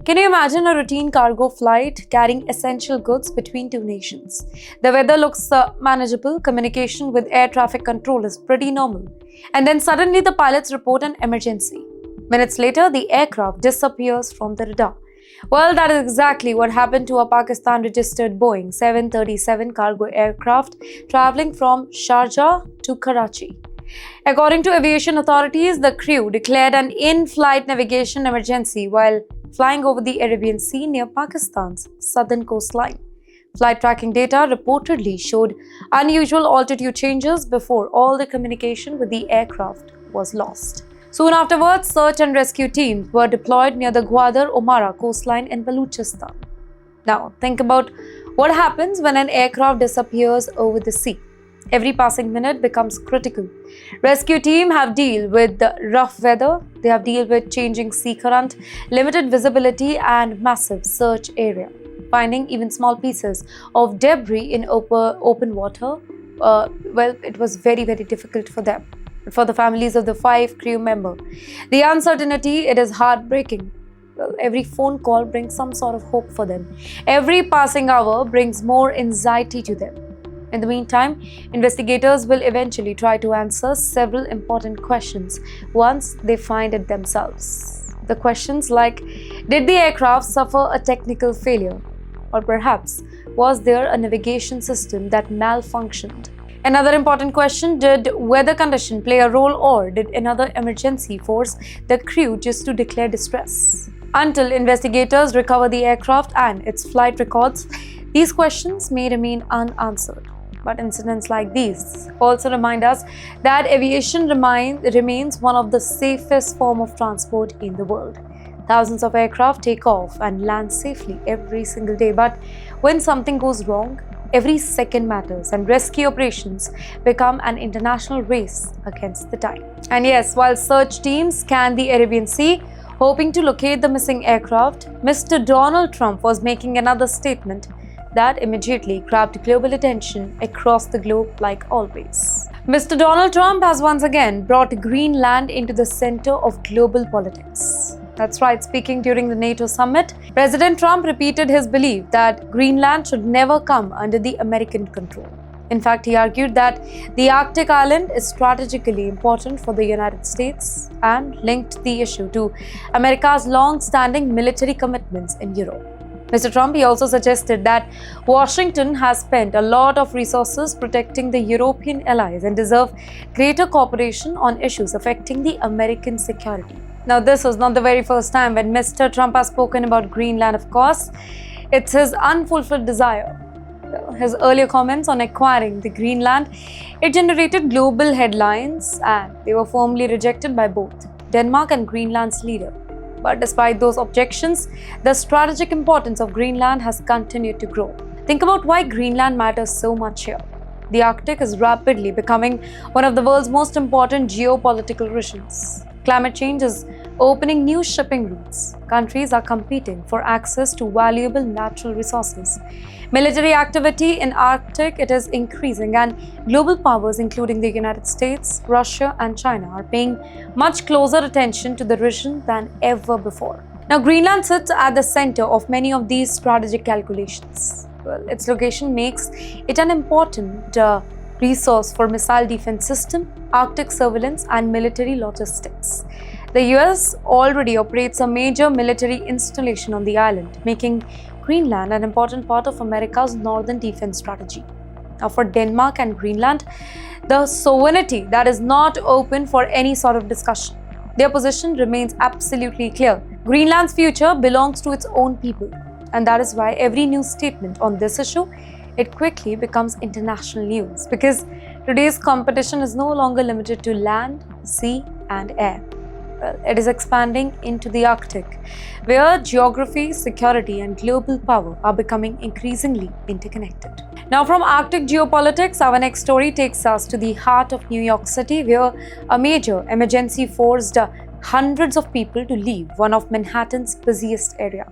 Can you imagine a routine cargo flight carrying essential goods between two nations? The weather looks manageable, communication with air traffic control is pretty normal. And then suddenly the pilots report an emergency. Minutes later, the aircraft disappears from the radar. Well, that is exactly what happened to a Pakistan-registered Boeing 737 cargo aircraft traveling from Sharjah to Karachi. According to aviation authorities, the crew declared an in-flight navigation emergency while flying over the Arabian Sea near Pakistan's southern coastline. Flight tracking data reportedly showed unusual altitude changes before all the communication with the aircraft was lost. Soon afterwards, search and rescue teams were deployed near the Gwadar-Omara coastline in Balochistan. Now, think about what happens when an aircraft disappears over the sea. Every passing minute becomes critical. Rescue teams have deal with the rough weather, they have deal with changing sea current, limited visibility and massive search area. Finding even small pieces of debris in open water, it was very difficult for them. For the families of the 5 crew members, the uncertainty, it is heartbreaking. Well, every phone call brings some sort of hope for them. Every passing hour brings more anxiety to them. In the meantime, investigators will eventually try to answer several important questions once they find it themselves. The questions like, did the aircraft suffer a technical failure? Or perhaps, was there a navigation system that malfunctioned? Another important question, did weather condition play a role or did another emergency force the crew just to declare distress? Until investigators recover the aircraft and its flight records, these questions may remain unanswered. But incidents like these also remind us that aviation remains one of the safest forms of transport in the world. Thousands of aircraft take off and land safely every single day. But when something goes wrong, every second matters and rescue operations become an international race against the time. And yes, while search teams scan the Arabian Sea, hoping to locate the missing aircraft, Mr. Donald Trump was making another statement that immediately grabbed global attention across the globe like always. Mr. Donald Trump has once again brought Greenland into the center of global politics. That's right, speaking during the NATO summit, President Trump repeated his belief that Greenland should never come under the American control. In fact, he argued that the Arctic island is strategically important for the United States and linked the issue to America's long-standing military commitments in Europe. Mr. Trump, he also suggested that Washington has spent a lot of resources protecting the European allies and deserve greater cooperation on issues affecting the American security. Now, this was not the very first time when Mr. Trump has spoken about Greenland, of course. It's his unfulfilled desire. His earlier comments on acquiring the Greenland, it generated global headlines and they were firmly rejected by both Denmark and Greenland's leader. But despite those objections, the strategic importance of Greenland has continued to grow. Think about why Greenland matters so much here. The Arctic is rapidly becoming one of the world's most important geopolitical regions. Climate change is opening new shipping routes. Countries are competing for access to valuable natural resources. Military activity in Arctic, it is increasing and global powers including the United States, Russia and China are paying much closer attention to the region than ever before. Now, Greenland sits at the center of many of these strategic calculations. Well, its location makes it an important resource for missile defense system, Arctic surveillance and military logistics. The US already operates a major military installation on the island, making Greenland an important part of America's northern defense strategy. Now, for Denmark and Greenland, the sovereignty that is not open for any sort of discussion. Their position remains absolutely clear. Greenland's future belongs to its own people, and that is why every news statement on this issue, it quickly becomes international news because today's competition is no longer limited to land, sea, and air. Well, it is expanding into the Arctic, where geography, security, and global power are becoming increasingly interconnected. Now, from Arctic geopolitics, our next story takes us to the heart of New York City, where a major emergency forced hundreds of people to leave one of Manhattan's busiest areas.